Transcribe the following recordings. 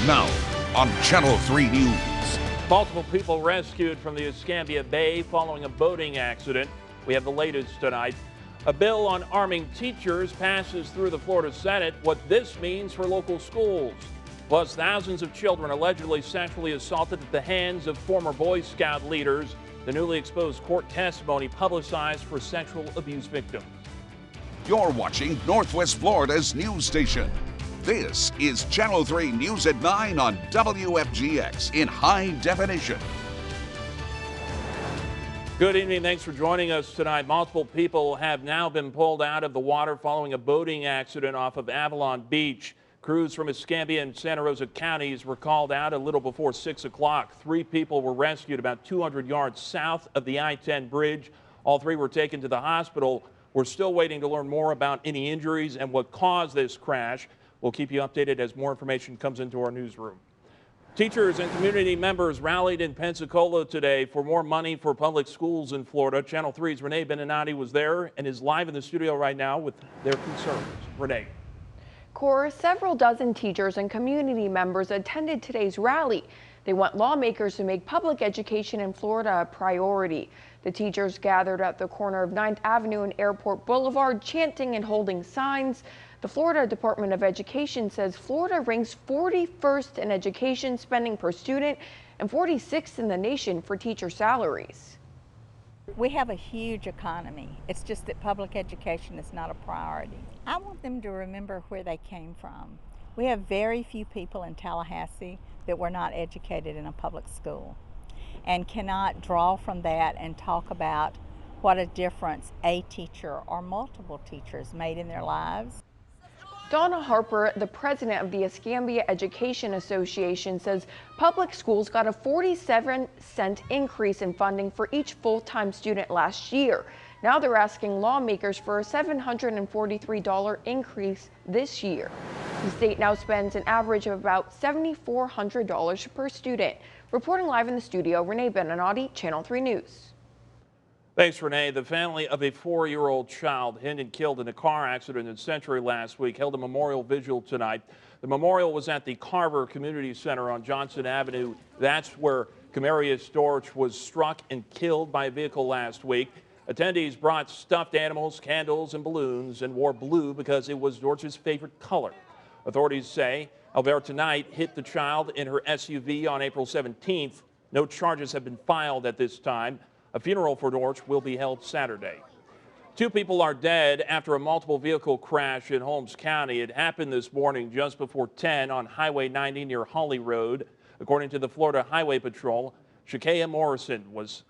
Now on Channel 3 News. Multiple people rescued from the Escambia Bay following a boating accident. We have the latest tonight. A bill on arming teachers passes through the Florida Senate. What this means for local schools. Plus, thousands of children allegedly sexually assaulted at the hands of former Boy Scout leaders. The newly exposed court testimony publicized for sexual abuse victims. You're watching Northwest Florida's news station. This is Channel 3 News at 9 on WFGX in high definition. Good evening. Thanks for joining us tonight. Multiple people have now been pulled out of the water following a boating accident off of Avalon Beach. Crews from Escambia and Santa Rosa counties were called out a little before 6 o'clock. 3 people were rescued about 200 yards south of the I-10 bridge. All 3 were taken to the hospital. We're still waiting to learn more about any injuries and what caused this crash. We'll keep you updated as more information comes into our newsroom. Teachers and community members rallied in Pensacola today for more money for public schools in Florida. Channel 3's Renee Beninati was there and is live in the studio right now with their concerns. Renee. Several dozen teachers and community members attended today's rally. They want lawmakers to make public education in Florida a priority. The teachers gathered at the corner of 9th Avenue and Airport Boulevard, chanting and holding signs. The Florida Department of Education says Florida ranks 41st in education spending per student and 46th in the nation for teacher salaries. We have a huge economy. It's just that public education is not a priority. I want them to remember where they came from. We have very few people in Tallahassee that were not educated in a public school and cannot draw from that and talk about what a difference a teacher or multiple teachers made in their lives. Donna Harper, the president of the Escambia Education Association, says public schools got a 47-cent increase in funding for each full-time student last year. Now they're asking lawmakers for a $743 increase this year. The state now spends an average of about $7,400 per student. Reporting live in the studio, Renee Beninati, Channel 3 News. Thanks, Renee. The family of a 4-year-old child hit and killed in a car accident in Century last week held a memorial vigil tonight. The memorial was at the Carver Community Center on Johnson Avenue. That's where Camarius Dortch was struck and killed by a vehicle last week. Attendees brought stuffed animals, candles, and balloons and wore blue because it was Dortch's favorite color. Authorities say Alberta Knight hit the child in her SUV on April 17th. No charges have been filed at this time. A funeral for Dortch will be held Saturday. 2 people are dead after a multiple vehicle crash in Holmes County. It happened this morning just before 10 on Highway 90 near Holly Road. According to the Florida Highway Patrol, Shakea Morrison was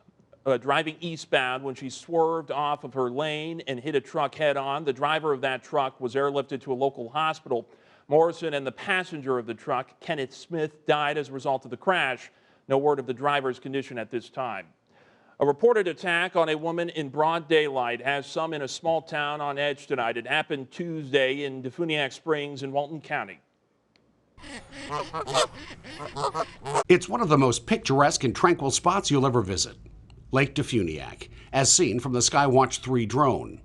driving eastbound when she swerved off of her lane and hit a truck head on. The driver of that truck was airlifted to a local hospital. Morrison and the passenger of the truck, Kenneth Smith, died as a result of the crash. No word of the driver's condition at this time. A reported attack on a woman in broad daylight has some in a small town on edge tonight. It happened Tuesday in Defuniak Springs in Walton County. It's one of the most picturesque and tranquil spots you'll ever visit. Lake Defuniak, as seen from the Skywatch 3 drone.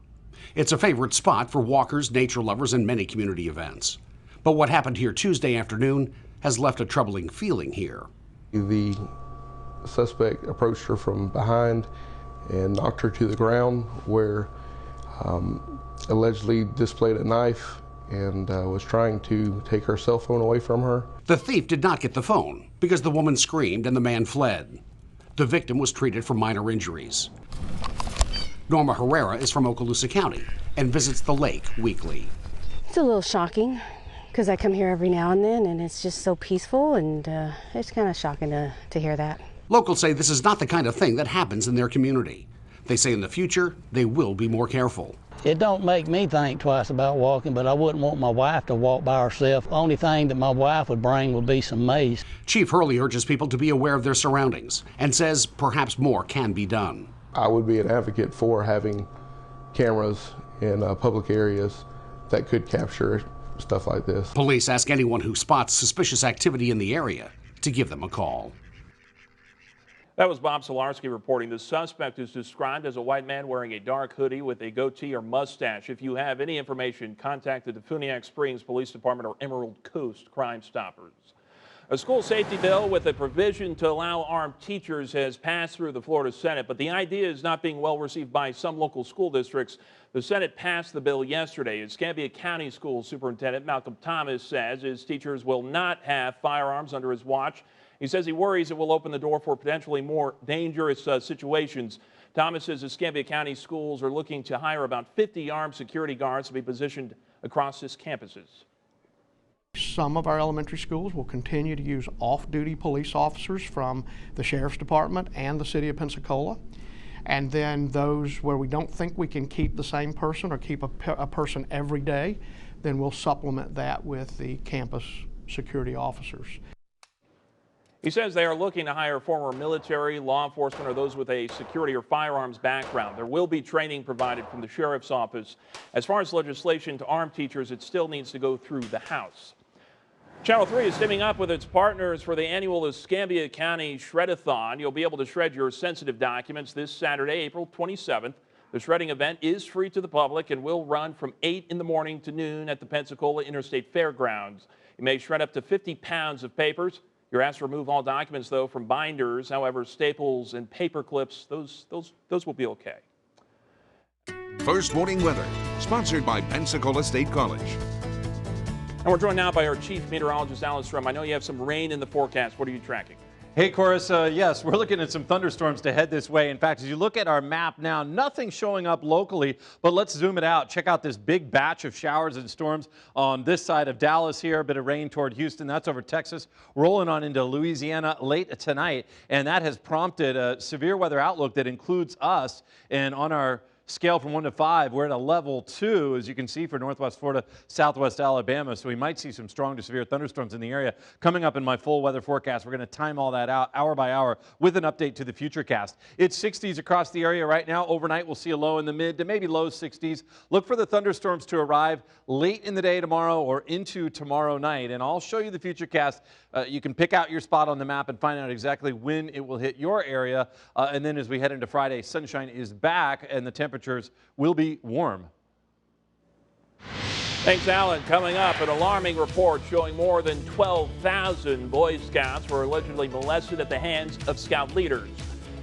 It's a favorite spot for walkers, nature lovers, and many community events. But what happened here Tuesday afternoon has left a troubling feeling here. The suspect approached her from behind and knocked her to the ground, where allegedly displayed a knife and was trying to take her cell phone away from her. The thief did not get the phone because the woman screamed and the man fled. The victim was treated for minor injuries. Norma Herrera is from Okaloosa County and visits the lake weekly. It's a little shocking because I come here every now and then and it's just so peaceful, and it's kind of shocking to hear that. Locals say this is not the kind of thing that happens in their community. They say in the future they will be more careful. It don't make me think twice about walking, but I wouldn't want my wife to walk by herself. The only thing that my wife would bring would be some mace. Chief Hurley urges people to be aware of their surroundings and says perhaps more can be done. I would be an advocate for having cameras in public areas that could capture stuff like this. Police ask anyone who spots suspicious activity in the area to give them a call. That was Bob Solarski reporting. The suspect is described as a white man wearing a dark hoodie with a goatee or mustache. If you have any information, contact the Defuniak Springs Police Department or Emerald Coast Crime Stoppers. A school safety bill with a provision to allow armed teachers has passed through the Florida Senate, but the idea is not being well received by some local school districts. The Senate passed the bill yesterday. Escambia County School Superintendent Malcolm Thomas says his teachers will not have firearms under his watch. He says he worries it will open the door for potentially more dangerous situations. Thomas says Escambia County schools are looking to hire about 50 armed security guards to be positioned across his campuses. Some of our elementary schools will continue to use off-duty police officers from the Sheriff's Department and the City of Pensacola. And then those where we don't think we can keep the same person or keep a person every day, then we'll supplement that with the campus security officers. He says they are looking to hire former military, law enforcement, or those with a security or firearms background. There will be training provided from the Sheriff's Office. As far as legislation to arm teachers, it still needs to go through the House. Channel 3 is teaming up with its partners for the annual Escambia County Shred-a-thon. You'll be able to shred your sensitive documents this Saturday, April 27th. The shredding event is free to the public and will run from 8 in the morning to noon at the Pensacola Interstate Fairgrounds. You may shred up to 50 pounds of papers. You're asked to remove all documents, though, from binders. However, staples and paper clips, those will be okay. First Morning Weather, sponsored by Pensacola State College. And we're joined now by our chief meteorologist, Alan Strum. I know you have some rain in the forecast. What are you tracking? Hey, Chorus, yes, we're looking at some thunderstorms to head this way. In fact, as you look at our map now, nothing showing up locally, but let's zoom it out. Check out this big batch of showers and storms on this side of Dallas here. A bit of rain toward Houston. That's over Texas, rolling on into Louisiana late tonight. And that has prompted a severe weather outlook that includes us. And on our scale from 1 to 5, we're at a level 2, as you can see, for Northwest Florida, Southwest Alabama. So we might see some strong to severe thunderstorms in the area. Coming up in my full weather forecast, we're going to time all that out hour by hour with an update to the Futurecast. It's 60s across the area right now. Overnight, we'll see a low in the mid to maybe low 60s. Look for the thunderstorms to arrive late in the day tomorrow or into tomorrow night. And I'll show you the Futurecast. You can pick out your spot on the map and find out exactly when it will hit your area. And then as we head into Friday, sunshine is back and the temperatures will be warm. Thanks, Alan. Coming up, an alarming report showing more than 12,000 Boy Scouts were allegedly molested at the hands of Scout leaders.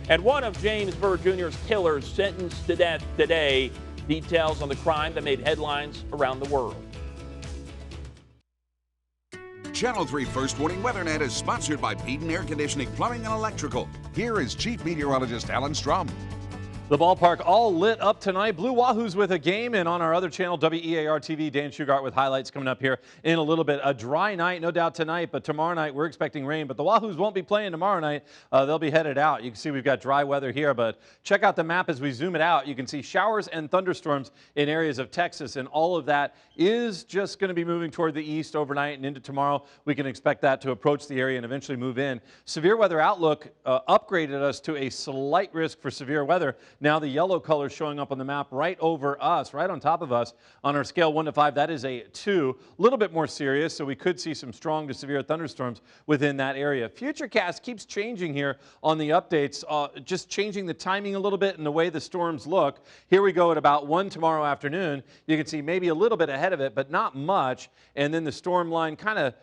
And one of James Byrd Jr.'s killers sentenced to death today. Details on the crime that made headlines around the world. Channel 3 First Warning WeatherNet is sponsored by Peden Air Conditioning, Plumbing, and Electrical. Here is Chief Meteorologist Alan Strum. The ballpark all lit up tonight. Blue Wahoos with a game, and on our other channel, WEAR TV, Dan Shugart with highlights coming up here in a little bit. A dry night, no doubt, tonight, but tomorrow night we're expecting rain. But the Wahoos won't be playing tomorrow night. They'll be headed out. You can see we've got dry weather here, but check out the map as we zoom it out. You can see showers and thunderstorms in areas of Texas, and all of that is just going to be moving toward the east overnight and into tomorrow. We can expect that to approach the area and eventually move in. Severe weather outlook upgraded us to a slight risk for severe weather. Now the yellow color showing up on the map right over us, right on top of us. On our scale 1 to 5, that is a 2. A little bit more serious, so we could see some strong to severe thunderstorms within that area. Futurecast keeps changing here on the updates, just changing the timing a little bit and the way the storms look. Here we go at about 1 tomorrow afternoon. You can see maybe a little bit ahead of it, but not much. And then the storm line kind of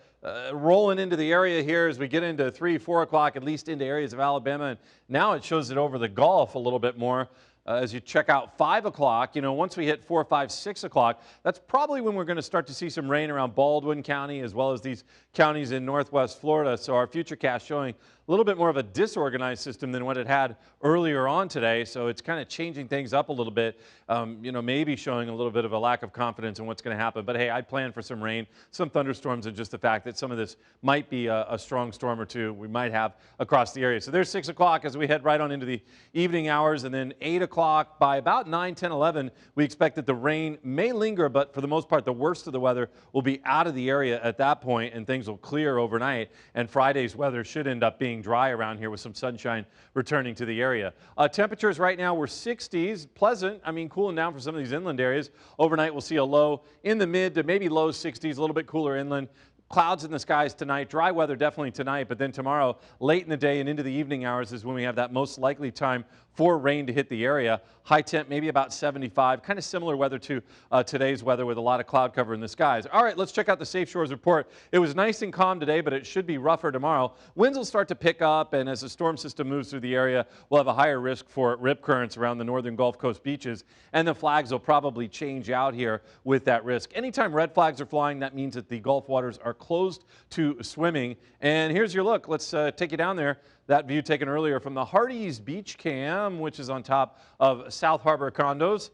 rolling into the area here as we get into 3, 4 o'clock, at least into areas of Alabama. And now it shows it over the Gulf a little bit more. As you check out 5 o'clock, once we hit 4, 5, 6 o'clock, that's probably when we're going to start to see some rain around Baldwin County as well as these counties in Northwest Florida. So our Futurecast showing a little bit more of a disorganized system than what it had earlier on today. So it's kind of changing things up a little bit, maybe showing a little bit of a lack of confidence in what's going to happen. But hey, I plan for some rain, some thunderstorms, and just the fact that some of this might be a strong storm or two we might have across the area. So there's 6 o'clock as we head right on into the evening hours, and then 8 o'clock by about 9, 10, 11, we expect that the rain may linger, but for the most part, the worst of the weather will be out of the area at that point, and things will clear overnight. And Friday's weather should end up being dry around here with some sunshine returning to the area. Temperatures right now we're 60s, pleasant. I mean, cooling down for some of these inland areas. Overnight we'll see a low in the mid to maybe low 60s, a little bit cooler inland. clouds in the skies tonight. Dry weather definitely tonight, but then tomorrow, late in the day and into the evening hours is when we have that most likely time for rain to hit the area. High temp, maybe about 75. Kind of similar weather to today's weather with a lot of cloud cover in the skies. All right, let's check out the Safe Shores report. It was nice and calm today, but it should be rougher tomorrow. Winds will start to pick up, and as the storm system moves through the area, we'll have a higher risk for rip currents around the northern Gulf Coast beaches, and the flags will probably change out here with that risk. Anytime red flags are flying, that means that the Gulf waters are closed to swimming. And here's your look. Let's take you down there. That view taken earlier from the Hardee's Beach Cam, which is on top of South Harbor condos.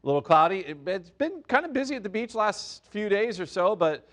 A little cloudy. It's been kind of busy at the beach last few days or so, but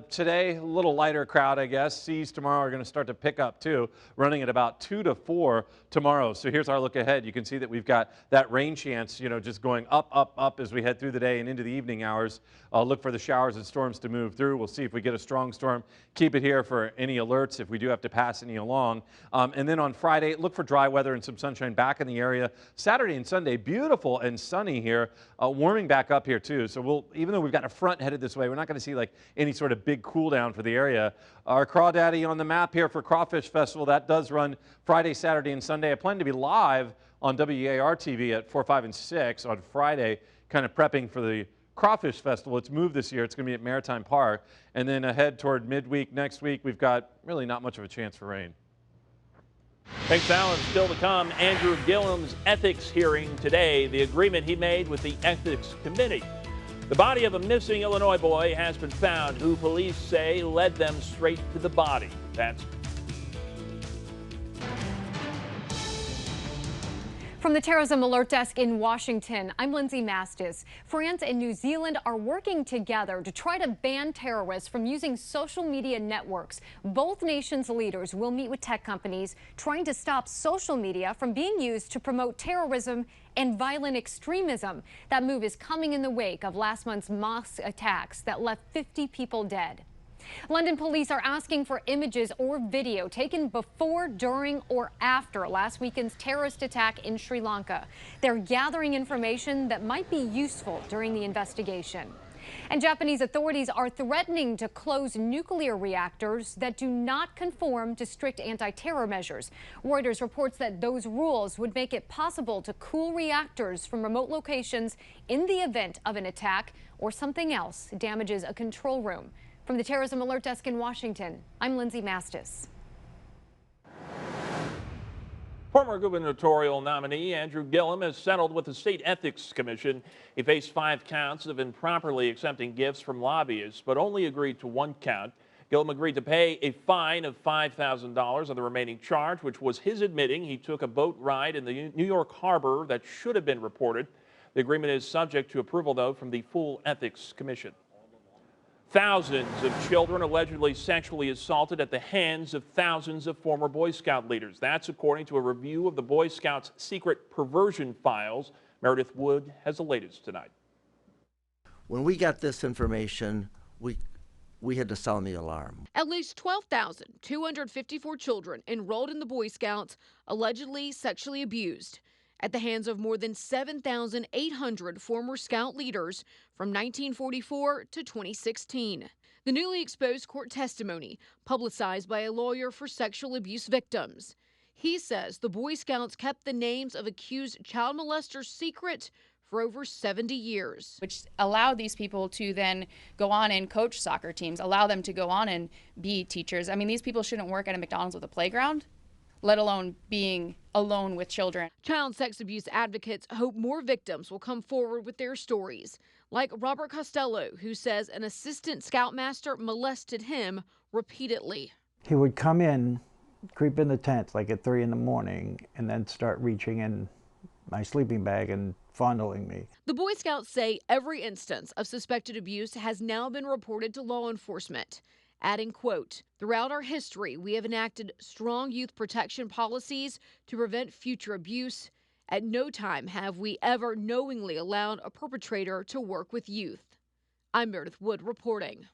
today a little lighter crowd, I guess. Seas tomorrow are going to start to pick up too, running at about 2 to 4 tomorrow. So here's our look ahead. You can see that we've got that rain chance, just going up, up, up as we head through the day and into the evening hours. Look for the showers and storms to move through. We'll see if we get a strong storm. Keep it here for any alerts if we do have to pass any along. And then on Friday, look for dry weather and some sunshine back in the area. Saturday and Sunday, beautiful and sunny here. Warming back up here too. So even though we've got a front headed this way, we're not going to see like any sort of big cool down for the area. Our Crawdaddy on the map here for Crawfish Festival. That does run Friday, Saturday, and Sunday. I plan to be live on WEAR TV at 4, 5, and 6 on Friday, kind of prepping for the Crawfish Festival. It's moved this year. It's going to be at Maritime Park. And then ahead toward midweek next week, we've got really not much of a chance for rain. Thanks, Alan. Still to come, Andrew Gillum's ethics hearing today, the agreement he made with the Ethics Committee. The body of a missing Illinois boy has been found, who police say led them straight to the body. That's From the Terrorism Alert Desk in Washington, I'm Lindsay Mastis. France and New Zealand are working together to try to ban terrorists from using social media networks. Both nations' leaders will meet with tech companies trying to stop social media from being used to promote terrorism and violent extremism. That move is coming in the wake of last month's mosque attacks that left 50 people dead. London police are asking for images or video taken before, during, or after last weekend's terrorist attack in Sri Lanka. They're gathering information that might be useful during the investigation. And Japanese authorities are threatening to close nuclear reactors that do not conform to strict anti-terror measures. Reuters reports that those rules would make it possible to cool reactors from remote locations in the event of an attack or something else damages a control room. From the Terrorism Alert Desk in Washington, I'm Lindsay Mastis. former gubernatorial nominee Andrew Gillum has settled with the State Ethics Commission. He faced 5 counts of improperly accepting gifts from lobbyists, but only agreed to 1 count. Gillum agreed to pay a fine of $5,000 on the remaining charge, which was his admitting he took a boat ride in the New York harbor that should have been reported. The agreement is subject to approval, though, from the full Ethics Commission. Thousands of children allegedly sexually assaulted at the hands of thousands of former Boy Scout leaders. That's according to a review of the Boy Scouts' secret perversion files. Meredith Wood has the latest tonight. When we got this information, we had to sound the alarm. At least 12,254 children enrolled in the Boy Scouts allegedly sexually abused at the hands of more than 7,800 former Scout leaders from 1944 to 2016. The newly exposed court testimony publicized by a lawyer for sexual abuse victims. He says the Boy Scouts kept the names of accused child molesters secret for over 70 years. Which allowed these people to then go on and coach soccer teams, allow them to go on and be teachers. I mean, these people shouldn't work at a McDonald's with a playground, let alone being alone with children. Child sex abuse advocates hope more victims will come forward with their stories, like Robert Costello, who says an assistant scoutmaster molested him repeatedly. He would come in, creep in the tent like at 3 in the morning, and then start reaching in my sleeping bag and fondling me. The Boy Scouts say every instance of suspected abuse has now been reported to law enforcement. Adding, quote, "Throughout our history, we have enacted strong youth protection policies to prevent future abuse. At no time have we ever knowingly allowed a perpetrator to work with youth." I'm Meredith Wood reporting.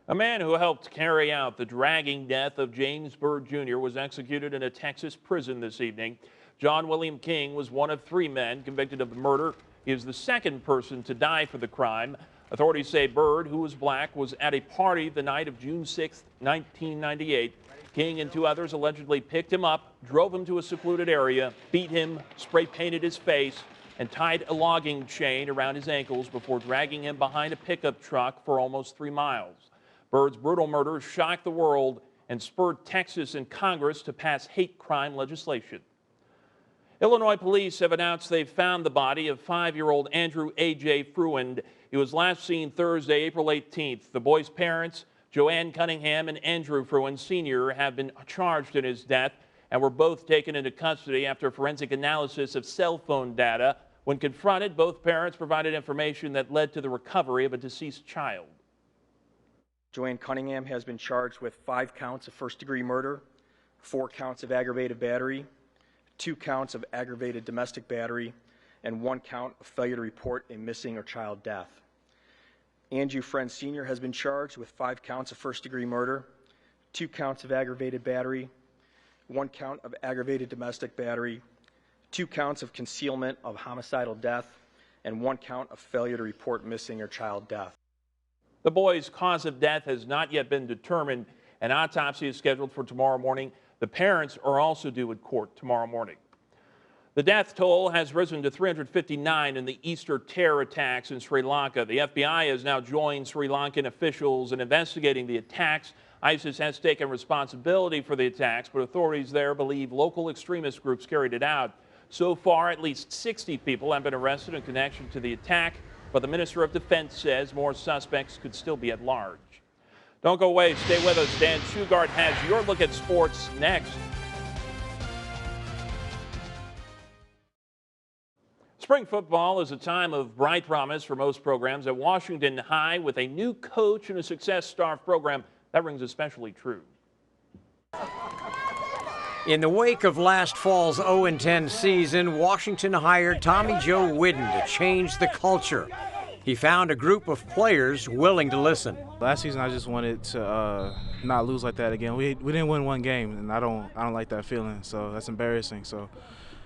A man who helped carry out the dragging death of James Byrd Jr. was executed in a Texas prison this evening. John William King was one of 3 men convicted of the murder. He is the 2nd person to die for the crime. Authorities say Bird, who was black, was at a party the night of June 6, 1998. King and 2 others allegedly picked him up, drove him to a secluded area, beat him, spray painted his face, and tied a logging chain around his ankles before dragging him behind a pickup truck for almost 3 miles. Bird's brutal murder shocked the world and spurred Texas and Congress to pass hate crime legislation. Illinois police have announced they've found the body of 5-year-old Andrew A.J. Fruin. He was last seen Thursday, April 18th. The boy's parents, Joanne Cunningham and Andrew Fruin Sr., have been charged in his death and were both taken into custody after forensic analysis of cell phone data. When confronted, both parents provided information that led to the recovery of a deceased child. Joanne Cunningham has been charged with 5 counts of first-degree murder, 4 counts of aggravated battery, 2 counts of aggravated domestic battery, and 1 count of failure to report a missing or child death. Andrew Friend Sr. has been charged with 5 counts of first-degree murder, 2 counts of aggravated battery, 1 count of aggravated domestic battery, 2 counts of concealment of homicidal death, and 1 count of failure to report missing or child death. The boy's cause of death has not yet been determined. An autopsy is scheduled for tomorrow morning. The parents are also due in court tomorrow morning. The death toll has risen to 359 in the Easter terror attacks in Sri Lanka. The FBI has now joined Sri Lankan officials in investigating the attacks. ISIS has taken responsibility for the attacks, but authorities there believe local extremist groups carried it out. So far, at least 60 people have been arrested in connection to the attack, but the Minister of Defense says more suspects could still be at large. Don't go away. Stay with us. Dan Shugart has your look at sports next. Spring football is a time of bright promise for most programs. At Washington High, with a new coach and a success-starved program, that rings especially true. In the wake of last fall's 0-10 season, Washington hired Tommy Joe Whidden to change the culture. He found a group of players willing to listen. Last season, I just wanted to not lose like that again. We didn't win 1 game, and I don't like that feeling. So that's embarrassing. So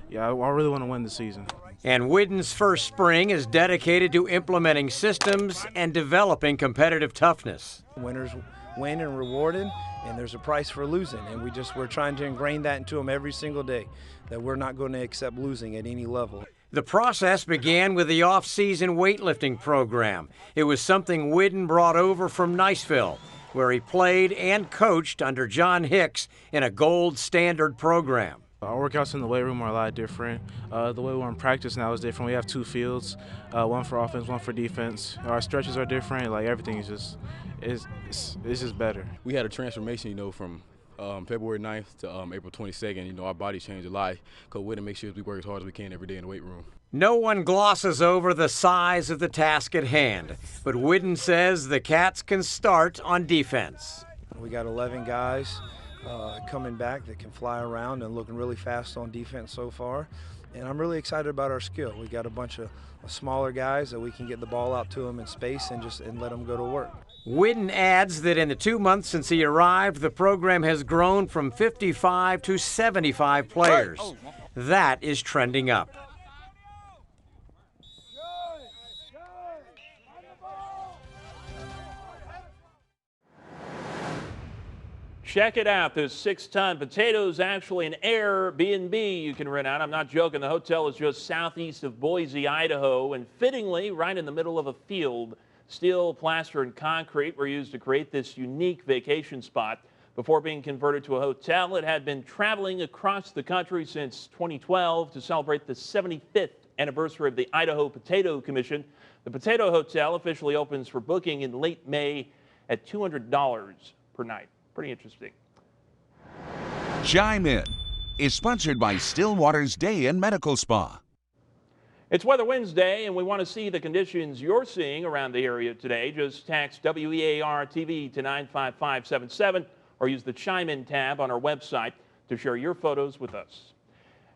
yeah, I really want to win the season. And Whidden's first spring is dedicated to implementing systems and developing competitive toughness. Winners win and rewarded, and there's a price for losing, and we're trying to ingrain that into them every single day, that we're not going to accept losing at any level. The process began with the off-season weightlifting program. It was something Whidden brought over from Niceville, where he played and coached under John Hicks in a gold standard program. Our workouts in the weight room are a lot different. The way we're in practice now is different. We have 2 fields, one for offense, one for defense. Our stretches are different. Like everything is just, it's just better. We had a transformation, from February 9th to April 22nd. Our body changed a lot because we had to make sure we work as hard as we can every day in the weight room. No one glosses over the size of the task at hand, but Whidden says the Cats can start on defense. We got 11 guys coming back that can fly around and looking really fast on defense so far. And I'm really excited about our skill. We got a bunch of smaller guys that we can get the ball out to them in space and let them go to work. Whidden adds that in the 2 months since he arrived, the program has grown from 55 to 75 players. That is trending up. Check it out. There's 6-ton potatoes, actually an Airbnb you can rent out. I'm not joking. The hotel is just southeast of Boise, Idaho, and fittingly right in the middle of a field. Steel, plaster, and concrete were used to create this unique vacation spot. Before being converted to a hotel, it had been traveling across the country since 2012 to celebrate the 75th anniversary of the Idaho Potato Commission. The Potato Hotel officially opens for booking in late May at $200 per night. Pretty interesting. Chime In is sponsored by Stillwater's Day and Medical Spa. It's Weather Wednesday, and we want to see the conditions you're seeing around the area today. Just text WEAR-TV to 95577 or use the Chime In tab on our website to share your photos with us.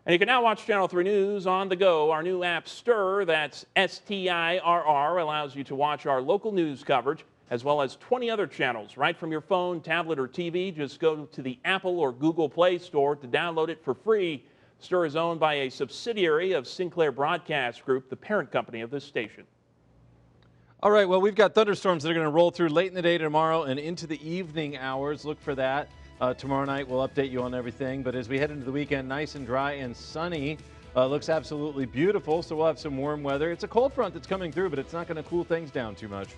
And you can now watch Channel 3 News on the go. Our new app, Stirr, that's STIRR, allows you to watch our local news coverage as well as 20 other channels right from your phone, tablet, or TV. Just go to the Apple or Google Play Store to download it for free. Stirr is owned by a subsidiary of Sinclair Broadcast Group, the parent company of this station. All right, well, we've got thunderstorms that are going to roll through late in the day tomorrow and into the evening hours. Look for that. Tomorrow night, we'll update you on everything. But as we head into the weekend, nice and dry and sunny. Looks absolutely beautiful, so we'll have some warm weather. It's a cold front that's coming through, but it's not going to cool things down too much.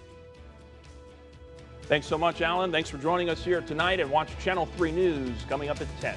Thanks so much, Alan. Thanks for joining us here tonight, and watch Channel 3 News coming up at 10.